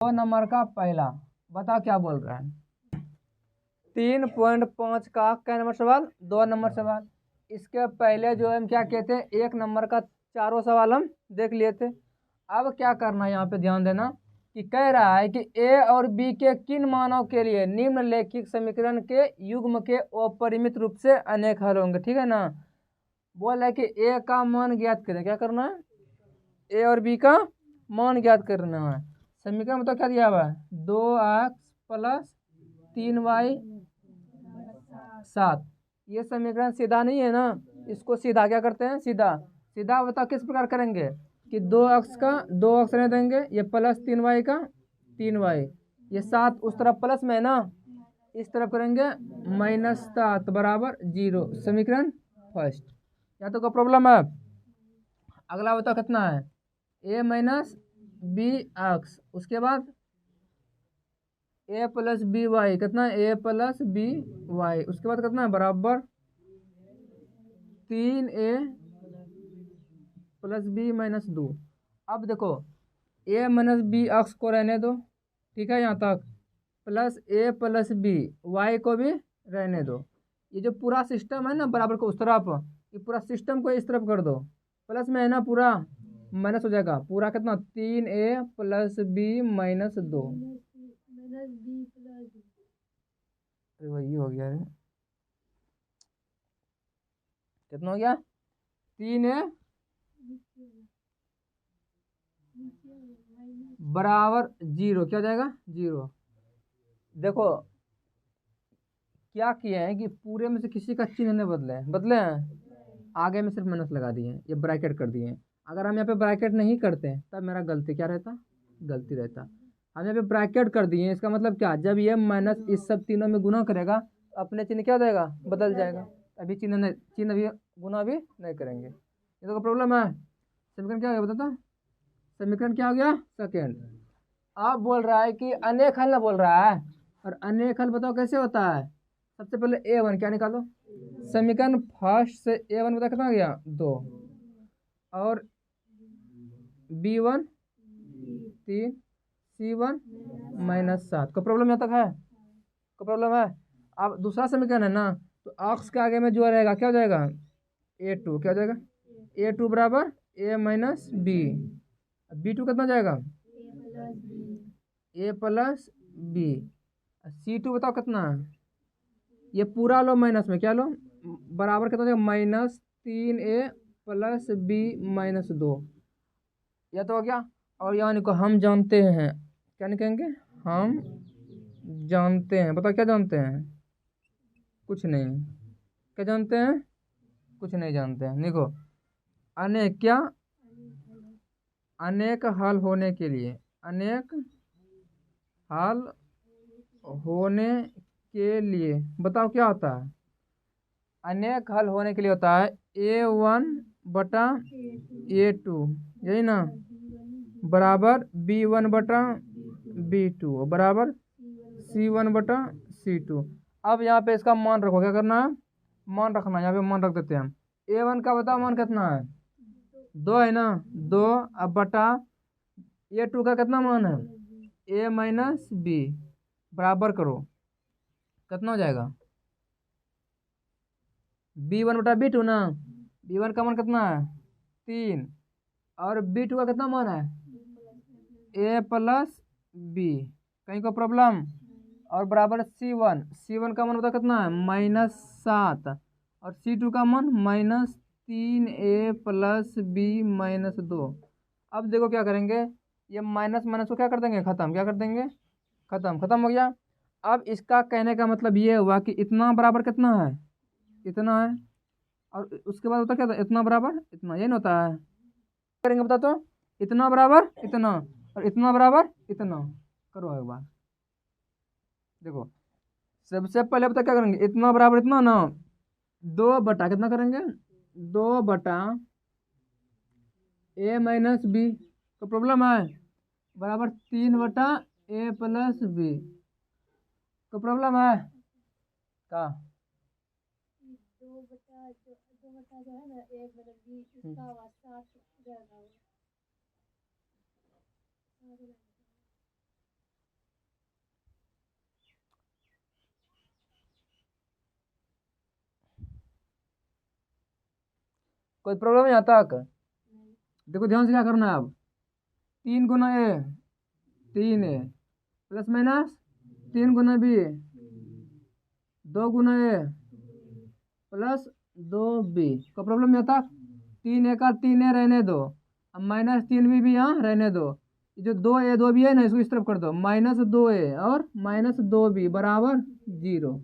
दो नंबर का पहला, बता क्या बोल रहा है। 3.5 का क्या नंबर सवाल, 2 नंबर सवाल। इसके पहले जो हम क्या कहते हैं, 1 नंबर का चारों सवाल हम देख लिए थे। अब क्या करना है, यहाँ पे ध्यान देना कि कह रहा है कि ए और बी के किन मानों के लिए निम्नलिखित समीकरण के युग्म के अपरिमित रूप से अनेक हल होंगे। ठीक है ना। बोल है कि ए का मान ज्ञात करें, क्या करना है, ए और बी का मान ज्ञात करना है। समीकरण मतलब क्या दिया हुआ है, 2x प्लस 3y 7। ये समीकरण सीधा नहीं है ना, इसको सीधा क्या करते हैं, सीधा सीधा बताओ किस प्रकार करेंगे कि 2x का 2x रहने देंगे, ये प्लस 3y का 3y, ये 7 उस तरफ प्लस में है ना, इस तरफ करेंगे -7 बराबर 0। समीकरण फर्स्ट। या तो कोई प्रॉब्लम है। अगला बताओ कितना है, a माइनस बी एक्स, उसके बाद a प्लस बी वाई, कितना है a प्लस बी वाई, उसके बाद कितना है बराबर 3a प्लस बी माइनस 2। अब देखो a माइनस बी एक्स को रहने दो, ठीक है यहाँ तक, plus a plus B Y को भी रहने दो। ये जो पूरा सिस्टम है ना बराबर को उस तरफ, ये पूरा सिस्टम को इस तरफ कर दो, प्लस में है ना पूरा, माइनस हो जाएगा पूरा, कितना 3a प्लस बी माइनस 2। वही हो गया है, कितना हो गया 3a बराबर 0, क्या हो जाएगा 0। देखो क्या किए हैं कि पूरे में से किसी का चिन्ह नहीं बदले हैं, आगे में सिर्फ माइनस लगा दिए हैं, ये ब्रैकेट कर दिए हैं। अगर हम यहाँ पे ब्रैकेट नहीं करते तब मेरा गलती क्या रहता, गलती रहता। हम यहाँ पे ब्रैकेट कर दिए हैं, इसका मतलब क्या, जब ये माइनस इस सब तीनों में गुना करेगा अपने चिन्ह क्या हो जाएगा, बदल जाएगा। अभी चिन्ह भी गुना भी नहीं करेंगे, ये तो प्रॉब्लम है। समीकरण क्या हो गया बताता, समीकरण क्या हो गया सेकेंड। अब बोल रहा है कि अनेक हल ना बोल रहा है, और अनेक हल बताओ कैसे होता है। सबसे पहले a1 क्या निकालो, समीकरण फर्स्ट से a1 बता कितना हो गया 2, और b1 3, c1 -7। कोई प्रॉब्लम यहाँ तक है, कोई प्रॉब्लम है। अब दूसरा समीकरण है ना, तो अक्स के आगे में जो रहेगा क्या हो जाएगा a2, क्या हो जाएगा a2 बराबर a माइनस बी, b2 कितना जाएगा a प्लस बी, c2 बताओ कितना है, ये पूरा लो माइनस में, क्या लो बराबर कितना हो जाएगा -3a प्लस बी माइनस 2। यह तो हो गया। और यानी को हम जानते हैं, क्या निकलेंगे, हम जानते हैं, बताओ क्या जानते हैं, कुछ नहीं। क्या जानते हैं, कुछ नहीं जानते हैं। देखो अनेक क्या, अनेक हल होने के लिए, अनेक हल होने के लिए बताओ क्या होता है, अनेक हल होने के लिए होता है a1 बटा a2, यही ना, बराबर b1 बटा b2 बराबर c1 बटा c2। अब यहाँ पे इसका मान रखो, क्या करना है, मान रखना है, यहाँ पे मान रख देते हैं हम। a1 का बताओ मान कितना है 2 है ना, 2, अब बटा a2 का कितना मान है a माइनस बी, बराबर करो कितना हो जाएगा b1 बटा b2 ना, b1 का मान कितना है 3, और b2 का कितना मान है a प्लस बी, कहीं को प्रॉब्लम, और बराबर c1 का मान बता कितना है -7, और c2 का मान -3a प्लस बी माइनस 2। अब देखो क्या करेंगे, ये माइनस माइनस को क्या कर देंगे खत्म, क्या कर देंगे खत्म, खत्म हो गया। अब इसका कहने का मतलब ये हुआ कि इतना बराबर कितना है, इतना है, और उसके बाद होता क्या था, इतना बराबर इतना, ये नहीं होता है, करेंगे बता तो, इतना बराबर इतना, और इतना बराबर इतना, करो एक बार देखो। सबसे पहले पता क्या करेंगे, इतना बराबर इतना ना, 2 बटा कितना करेंगे 2 बटा a माइनस बी, तो प्रॉब्लम है, बराबर 3 बटा a प्लस बी, तो प्रॉब्लम है का, कोई प्रॉब्लम है यहाँ तक? देखो ध्यान से क्या करना है अब, 3 गुना ए, 3 ए प्लस माइनस 3 गुना बी, 2 गुना ए प्लस 2 बी। कोई प्रॉब्लम यहाँ तक? 3 ए का 3 ए रहने दो, अब -3 बी भी यहाँ रहने दो। ये जो 2 ए 2 बी है ना, इसको इस तरफ कर दो, -2 ए और -2 बी बराबर 0।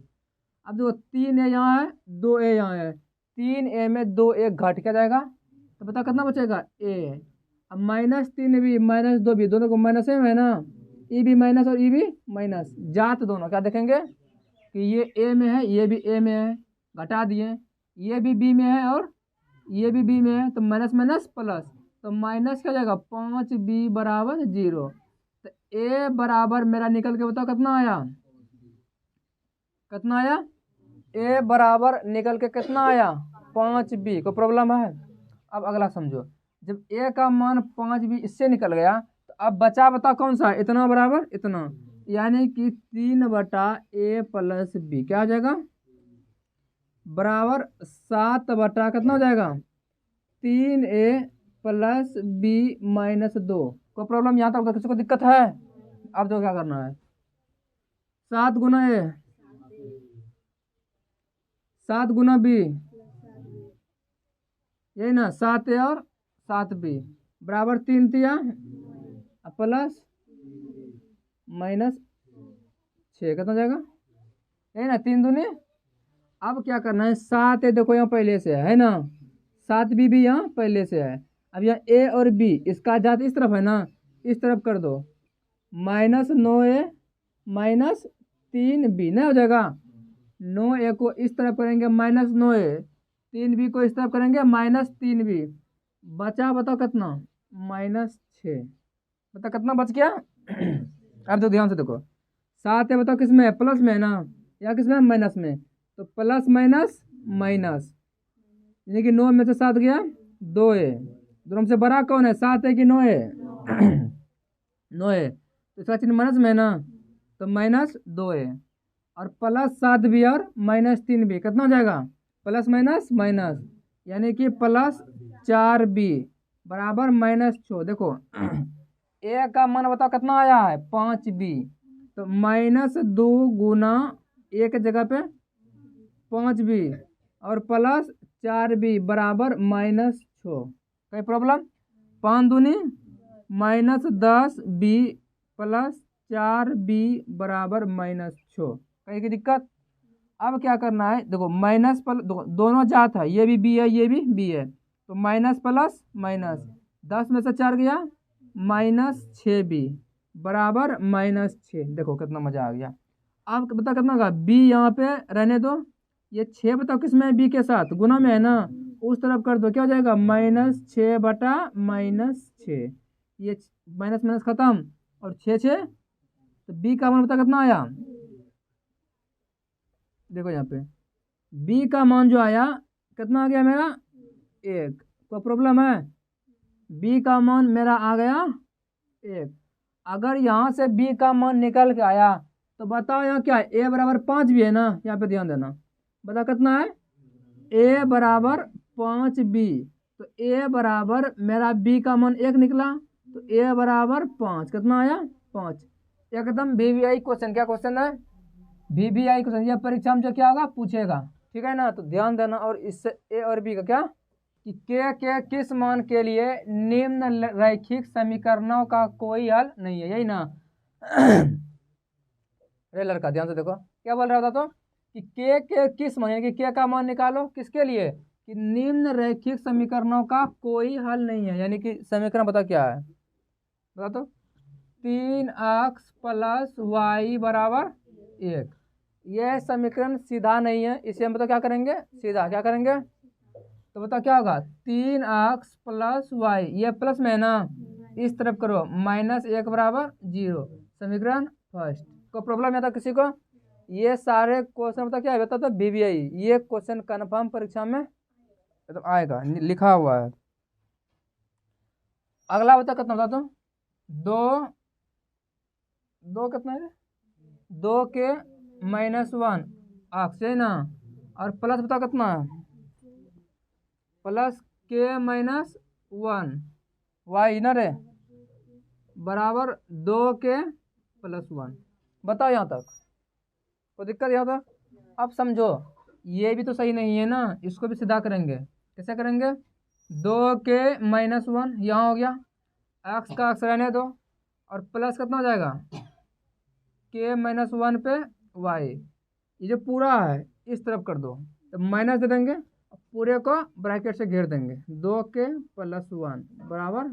अब देखो 3 ए यहाँ है, 2 ए यहाँ है, 3 ए में 2 ए घट क्या जाएगा, तो बता कितना बचेगा ए। अब -3 बी -2 बी दोनों को माइनस है ना, ई भी माइनस और ई भी माइनस, जात दोनों क्या देखेंगे कि ये ए में है ये भी ए में है, घटा दिए, ये भी बी में है और ये भी बी में है, तो माइनस माइनस प्लस, तो माइनस क्या जाएगा 5b बराबर 0। तो ए बराबर मेरा निकल के बताओ कितना आया, कितना आया, ए बराबर निकल के कितना आया 5b। को प्रॉब्लम है? अब अगला समझो, जब ए का मान 5b इससे निकल गया, तो अब बचा बताओ कौन सा, इतना बराबर इतना, यानी कि 3/a प्लस बी क्या हो जाएगा, बराबर 7 कितना हो जाएगा 3a प्लस बी -2। कोई प्रॉब्लम यहाँ तक किसी को दिक्कत है? अब तो क्या करना है, 7 गुना ए 7 गुना बी, यही ना 7 ए और 7 बी बराबर 3 तिया प्लस -6 कितना हो जाएगा, यही ना 3 दूनी। अब क्या करना है, 7 ए देखो यहाँ पहले से है ना, 7 बी भी यहाँ पहले से है। अब यहाँ ए और बी इसका जात इस तरफ है ना, इस तरफ कर दो, -9 ए -3 बी नहीं हो जाएगा, 9 ए को इस तरफ करेंगे -9 ए, 3 बी को इस तरफ करेंगे -3 बी, बचा बताओ कितना -6। बता कितना बच गया। अब तो ध्यान से देखो, 7 है बताओ किस में है, प्लस में है ना, या किस में है माइनस में, तो प्लस माइनस माइनस, यानी कि 9 में से 7 गया 2 ए, दोनों में से बड़ा कौन है 7 है कि 9 है 9 है, तो इसका चिन्ह माइनस में है ना, तो -2 है, और प्लस 7 बी और -3 बी कितना हो जाएगा, प्लस माइनस माइनस, यानी कि प्लस 4 बी बराबर -6। देखो ए का मान बताओ कितना आया है 5b, तो -2 गुना ए के जगह पे 5b और प्लस 4b बराबर -6। कोई प्रॉब्लम, 5 दूनी -10b प्लस 4b बराबर -6, कहीं की दिक्कत। अब क्या करना है, देखो माइनस प्लस दोनों जात है, ये भी बी है ये भी बी है, तो माइनस प्लस माइनस, 10 में से 4 गया -6b बराबर -6। देखो कितना मजा आ गया। अब बता कितना होगा, बी यहाँ पे रहने दो, ये 6 बताओ किस में है, बी के साथ गुना में है ना, उस तरफ कर दो क्या हो जाएगा -6 बटा -6, ये माइनस माइनस खत्म और 6 तो बी का मान बता कितना आया। देखो यहाँ पे बी का मान जो आया कितना आ गया मेरा 1। कोई प्रॉब्लम है, बी का मान मेरा आ गया 1। अगर यहाँ से बी का मान निकल के आया तो बताओ यहाँ क्या है, ए बराबर 5 भी है ना, यहाँ पे ध्यान देना, बता कितना है ए बराबर 5b, तो ए बराबर मेरा बी का मान 1 निकला, तो ए बराबर 5 कितना आया 5। एकदम VVI क्वेश्चन, क्या क्वेश्चन है VVI क्वेश्चन, ये परीक्षा में जो क्या होगा पूछेगा, ठीक है ना, तो ध्यान देना। और इससे ए और बी का क्या कि के किस मान के लिए निम्न रैखिक समीकरणों का कोई हल नहीं है, यही ना। अरे लड़का ध्यान से देखो क्या बोल रहा था, तो कि के किस मान, यानी कि के का मान निकालो किसके लिए, कि निम्न रैखिक समीकरणों का कोई हल नहीं है, यानी कि समीकरण बता क्या है, बता तो 3x प्लस वाई बराबर 1। यह समीकरण सीधा नहीं है, इसे हम बता क्या करेंगे, सीधा क्या करेंगे, तो बता क्या होगा 3x प्लस वाई, ये प्लस में है ना, इस तरफ करो -1 बराबर 0, समीकरण फर्स्ट। को प्रॉब्लम है था किसी को, ये सारे क्वेश्चन बता क्या है, बता तो VVI, ये क्वेश्चन कन्फर्म परीक्षा में तो आएगा, लिखा हुआ है। अगला बता कितना बता तो 2 कितना है 2 के -1 x है ना, और प्लस बताओ कितना है, प्लस के माइनस 1 वाई ना रे बराबर 2 के प्लस 1। बताओ यहाँ तक कोई दिक्कत यहाँ तक? अब समझो ये भी तो सही नहीं है ना, इसको भी सीधा करेंगे। कैसे करेंगे? 2 के-1 यहाँ हो गया, एक्स का एक्स रहने दो और प्लस कितना हो जाएगा के-1 पे वाई। ये जो पूरा है इस तरफ कर दो तो माइनस दे देंगे, पूरे को ब्रैकेट से घेर देंगे। 2 के+1 बराबर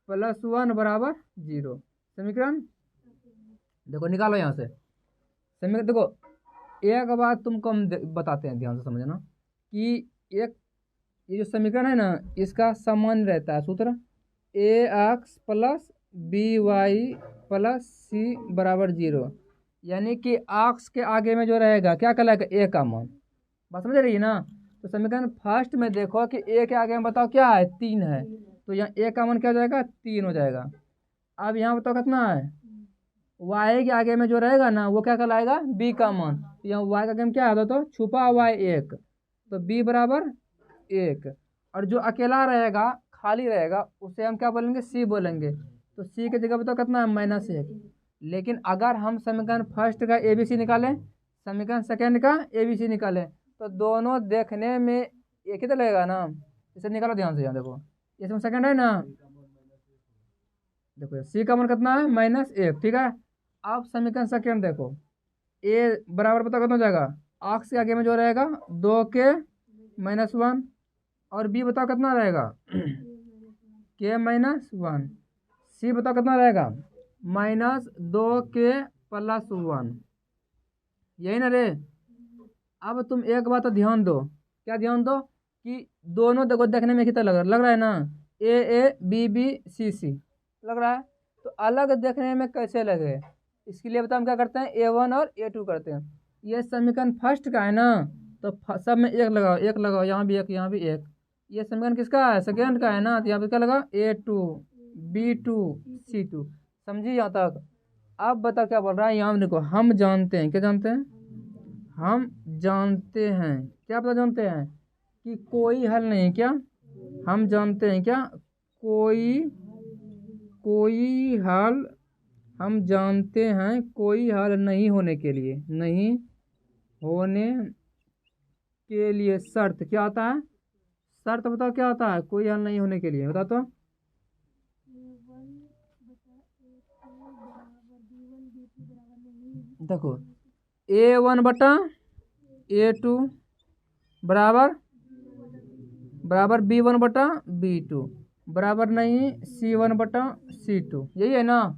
+1 बराबर 0। समीकरण देखो निकालो यहाँ से समीकरण। देखो एक बात तुमको हम बताते हैं, ध्यान से समझना कि एक ये जो समीकरण है ना इसका समान रहता है सूत्र ax + by + c बराबर 0। यानी कि x के आगे में जो रहेगा क्या कहलाएगा? a का मान। बात समझ रही है ना? तो समीकरण फर्स्ट में देखो कि a के आगे में बताओ क्या है? 3 है, तो यहाँ a का मान क्या हो जाएगा? 3 हो जाएगा। अब यहाँ बताओ कितना है? y के आगे में जो रहेगा ना वो क्या कहलाएगा? b का मान। तो यहाँ y का आगे में क्या है तो छुपा हुआ है 1, तो b बराबर 1। और जो अकेला रहेगा खाली रहेगा उसे हम क्या बोलेंगे? c बोलेंगे। तो c की जगह बताओ कितना है? -1। लेकिन अगर हम समीकरण फर्स्ट का ABC निकालें, समीकरण सेकंड का ABC निकालें, तो दोनों देखने में एक ही तो लगेगा ना। इसे निकालो ध्यान से। यहाँ देखो इसमें सेकंड है ना, देखो c का मान कितना है? -1। ठीक है, अब समीकरण सेकंड देखो a बराबर पता कितना हो जाएगा? x के आगे में जो रहेगा 2 के-1 और b बताओ कितना रहेगा? के-1। c बताओ कितना रहेगा? -2 के+1। यही ना रे? अब तुम एक बात तो ध्यान दो। क्या ध्यान दो? कि दोनों देखो देखने में कितना लग रहा है ना, a b b c c लग रहा है। तो अलग देखने में कैसे लगे इसके लिए बताओ हम क्या करते हैं? a1 और a2 करते हैं। ये समीकरण फर्स्ट का है ना, तो सब में एक लगाओ, एक लगाओ, यहाँ भी एक, यहाँ भी एक। ये समीकरण किसका है? सेकेंड का है ना, तो यहाँ पे क्या लगा? a2 b2 c2। समझी यहाँ तक? अब बता क्या बोल रहा है यहाँ देखो। हम जानते हैं, क्या जानते हैं? हम जानते हैं क्या पता जानते हैं कि कोई हल नहीं। क्या हम जानते हैं? क्या कोई हल हम जानते हैं कोई हल नहीं होने के लिए, नहीं होने के लिए शर्त क्या आता है? शर्त बताओ क्या होता है कोई हल नहीं होने के लिए? बता तो। देखो a1/a2 बराबर b1/b2 बराबर नहीं c1/c2। यही है ना?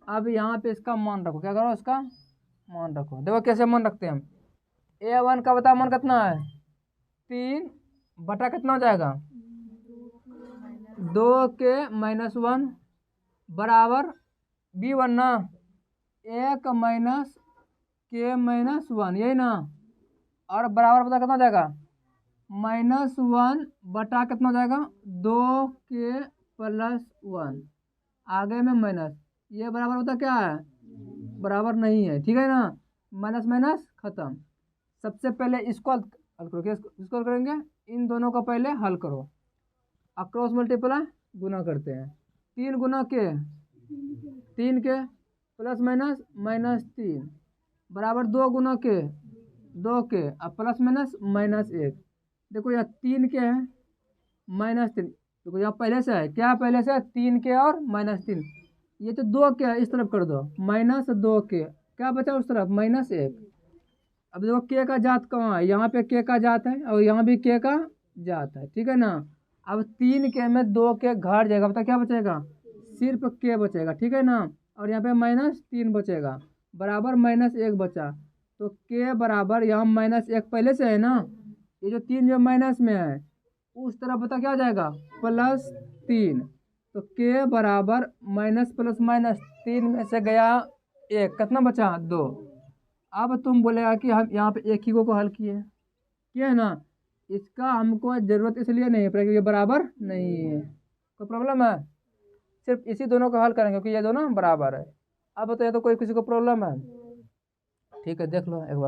अब यहाँ पे इसका मान रखो। क्या करो? इसका मान रखो। देखो कैसे मान रखते हैं हम। a1 का बताओ मान कितना है? 3 बटा कितना हो जाएगा? 2 के-1 बराबर b1 ना, 1 के-1 यही ना, और बराबर पता कितना हो जाएगा? -1 बटा कितना हो जाएगा? 2 के+1 आगे में माइनस। ये बराबर होता क्या है? बराबर नहीं है। ठीक है ना? माइनस माइनस खत्म। सबसे पहले इसको हल करो। इसको करेंगे, इन दोनों को पहले हल करो। अक्रॉस मल्टीप्लाई गुना करते हैं। 3 गुना के 3 के प्लस माइनस -3 बराबर 2 गुना के 2 के अब प्लस माइनस -1। देखो यहाँ 3 के है -3। देखो यहाँ पहले से है क्या? पहले से 3 के और -3। ये तो 2 के है, इस तरफ कर दो -2 के। क्या बचा उस तरफ? -1। अब देखो के का जात कहाँ है? यहाँ पे के का जात है और यहाँ भी के का जात है। ठीक है ना? अब 3 के में 2 के घट जाएगा, बता क्या बचेगा? सिर्फ के बचेगा। ठीक है ना? और यहाँ पे -3 बचेगा, बराबर -1 बचा। तो के बराबर यहाँ -1 पहले से है ना, ये जो 3 जो माइनस में है उस तरफ बता क्या हो जाएगा? +3। तो के बराबर -+-3 में से गया 1, कितना बचा? 2। अब तुम बोलेगा कि हम यहाँ पे एक ही को हल किए है ना, इसका हमको ज़रूरत इसलिए नहीं है क्योंकि ये बराबर नहीं है। कोई प्रॉब्लम है? सिर्फ इसी दोनों का हल करेंगे क्योंकि ये दोनों बराबर है। अब बताइए तो कोई किसी को प्रॉब्लम है? ठीक है, देख लो एक बार।